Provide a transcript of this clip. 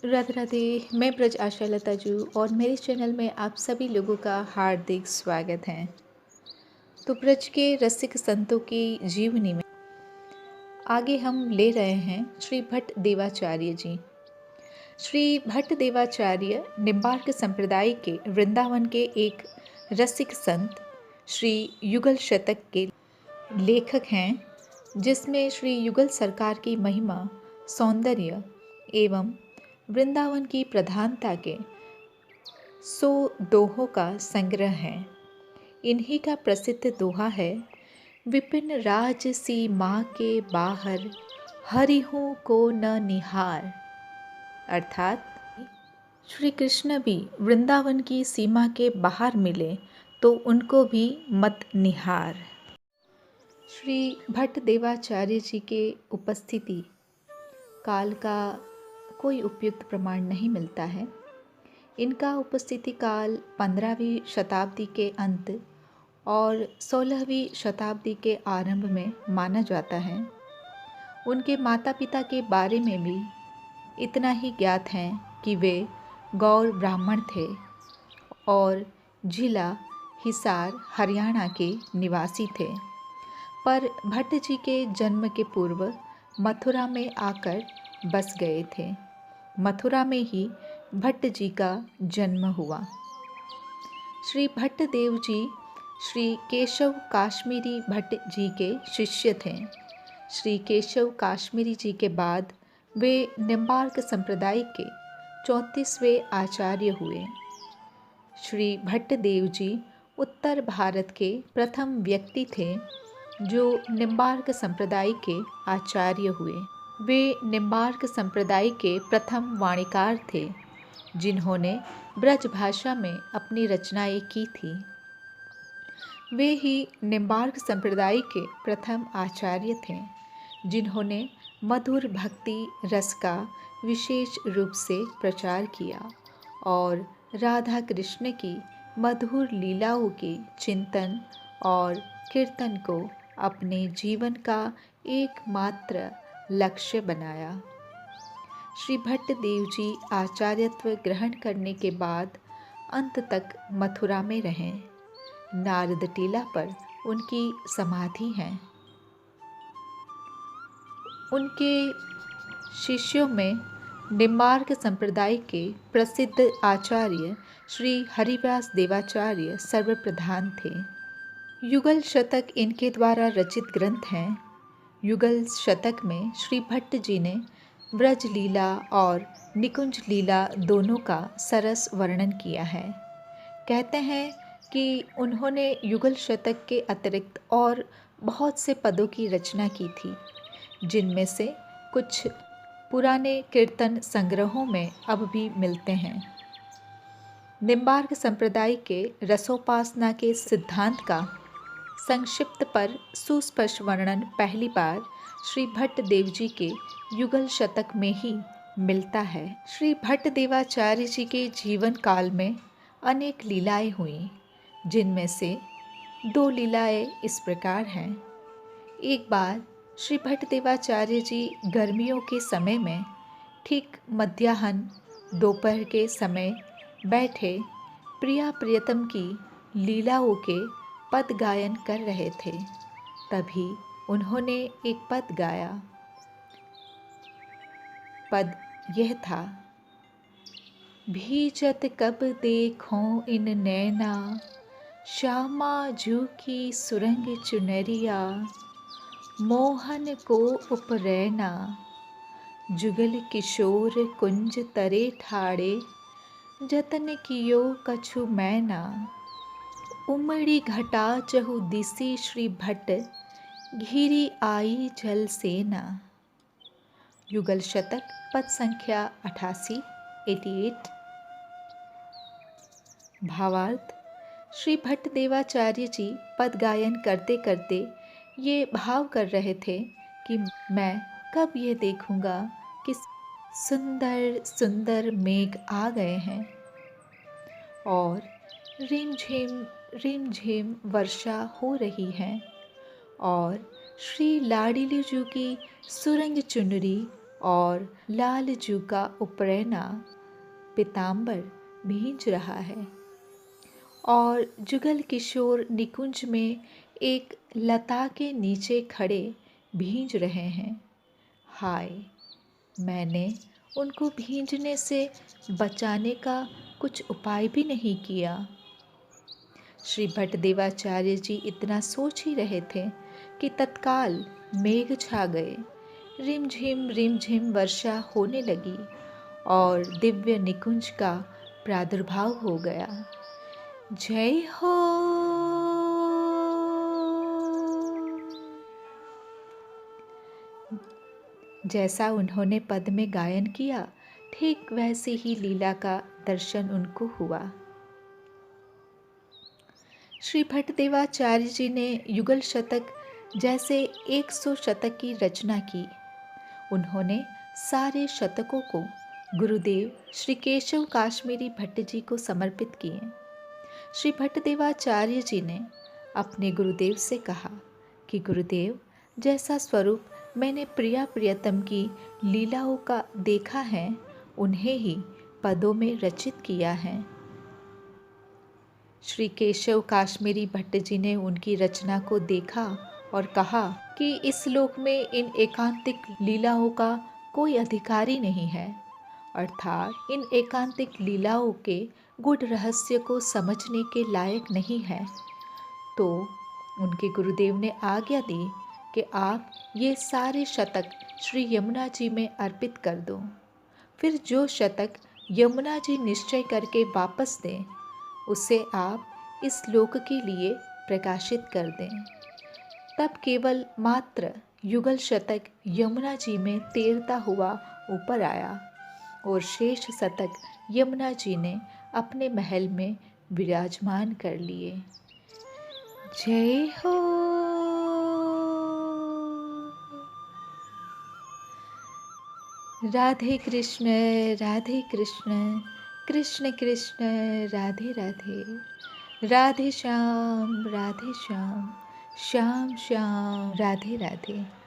राधे राधे। मैं ब्रज आशा लता जू और मेरे चैनल में आप सभी लोगों का हार्दिक स्वागत है। तो ब्रज के रसिक संतों की जीवनी में आगे हम ले रहे हैं श्री भट्ट देवाचार्य जी। श्री भट्ट देवाचार्य निम्बार्क संप्रदाय के वृंदावन के एक रसिक संत श्री युगल शतक के लेखक हैं, जिसमें श्री युगल सरकार की महिमा, सौंदर्य एवं वृंदावन की प्रधानता के 100 दोहों का संग्रह है। इन्हीं का प्रसिद्ध दोहा है, विपिन राज सीमा के बाहर हरिहूँ को न निहार। अर्थात श्री कृष्ण भी वृंदावन की सीमा के बाहर मिले तो उनको भी मत निहार। श्री भट्ट देवाचार्य जी के उपस्थिति काल का कोई उपयुक्त प्रमाण नहीं मिलता है। इनका उपस्थिति काल 15वीं शताब्दी के अंत और 16वीं शताब्दी के आरंभ में माना जाता है। उनके माता पिता के बारे में भी इतना ही ज्ञात है कि वे गौर ब्राह्मण थे और जिला हिसार हरियाणा के निवासी थे, पर भट्ट जी के जन्म के पूर्व मथुरा में आकर बस गए थे। मथुरा में ही भट्ट जी का जन्म हुआ। श्री भट्ट देव जी श्री केशव काश्मीरी भट्ट जी के शिष्य थे। श्री केशव काश्मीरी जी के बाद वे निम्बार्क संप्रदाय के 34वें आचार्य हुए। श्री भट्ट देव जी उत्तर भारत के प्रथम व्यक्ति थे जो निम्बार्क संप्रदाय के आचार्य हुए। वे निम्बार्क संप्रदाय के प्रथम वाणिकार थे जिन्होंने ब्रज भाषा में अपनी रचनाएं की थी। वे ही निम्बार्क संप्रदाय के प्रथम आचार्य थे जिन्होंने मधुर भक्ति रस का विशेष रूप से प्रचार किया और राधा कृष्ण की मधुर लीलाओं के चिंतन और कीर्तन को अपने जीवन का एकमात्र लक्ष्य बनाया। श्री भट्ट देव जी आचार्यत्व ग्रहण करने के बाद अंत तक मथुरा में रहे। नारद टीला पर उनकी समाधि है। उनके शिष्यों में निम्बार्क संप्रदाय के प्रसिद्ध आचार्य श्री हरिव्यास देवाचार्य सर्वप्रधान थे। युगल शतक इनके द्वारा रचित ग्रंथ हैं। युगल शतक में श्री भट्ट जी ने ब्रज लीला और निकुंज लीला दोनों का सरस वर्णन किया है। कहते हैं कि उन्होंने युगल शतक के अतिरिक्त और बहुत से पदों की रचना की थी, जिनमें से कुछ पुराने कीर्तन संग्रहों में अब भी मिलते हैं। निम्बार्क संप्रदाय के रसोपासना के सिद्धांत का संक्षिप्त पर सुस्पष्ट वर्णन पहली बार श्री भट्ट देव जी के युगल शतक में ही मिलता है। श्री भट्ट देवाचार्य जी के जीवन काल में अनेक लीलाएं हुई, जिनमें से 2 लीलाएं इस प्रकार हैं। एक बार श्री भट्ट देवाचार्य जी गर्मियों के समय में ठीक मध्याह्न दोपहर के समय बैठे प्रिया प्रियतम की लीलाओं के पद गायन कर रहे थे। तभी उन्होंने एक पद गाया। पद यह था, भीजत कब देखूं इन नैना, श्यामा जू की सुरंग चुनरिया, मोहन को उपरैना, जुगल किशोर कुंज तरे ठाड़े, जतन कियो कछु मैना, उमड़ी घटा चहु दिसी श्री भट्ट, घिरी आई जल सेना। युगल शतक पद संख्या 88। भावार्थ, श्री भट्ट देवाचार्य जी पद गायन करते करते ये भाव कर रहे थे कि मैं कब ये देखूंगा कि सुंदर सुंदर मेघ आ गए हैं और रिमझिम वर्षा हो रही है और श्री लाडिली जू की सुरंग चुनरी और लाल जू का उपरैना पीताम्बर भींच रहा है और जुगल किशोर निकुंज में एक लता के नीचे खड़े भींच रहे हैं। हाय, मैंने उनको भींचने से बचाने का कुछ उपाय भी नहीं किया। श्री भट्टदेवाचार्य जी इतना सोच ही रहे थे कि तत्काल मेघ छा गए। रिमझिम वर्षा होने लगी और दिव्य निकुंज का प्रादुर्भाव हो गया। जय हो। जैसा उन्होंने पद में गायन किया, ठीक वैसे ही लीला का दर्शन उनको हुआ। श्री भट्टदेवाचार्य जी ने युगल शतक जैसे 100 शतक की रचना की। उन्होंने सारे शतकों को गुरुदेव श्री केशव काश्मीरी भट्ट जी को समर्पित किए। श्री भट्टदेवाचार्य जी ने अपने गुरुदेव से कहा कि गुरुदेव, जैसा स्वरूप मैंने प्रिया प्रियतम की लीलाओं का देखा है, उन्हें ही पदों में रचित किया है। श्री केशव काश्मीरी भट्ट जी ने उनकी रचना को देखा और कहा कि इस लोक में इन एकांतिक लीलाओं का कोई अधिकारी नहीं है, अर्थात इन एकांतिक लीलाओं के गूढ़ रहस्य को समझने के लायक नहीं है। तो उनके गुरुदेव ने आज्ञा दी कि आप ये सारे शतक श्री यमुना जी में अर्पित कर दो। फिर जो शतक यमुना जी निश्चय करके वापस दें, उसे आप इस लोक के लिए प्रकाशित कर दें। तब केवल मात्र युगल शतक यमुना जी में तैरता हुआ ऊपर आया और शेष शतक यमुना जी ने अपने महल में विराजमान कर लिए। जय हो। राधे कृष्ण कृष्ण कृष्ण राधे राधे, राधे श्याम श्याम श्याम राधे राधे।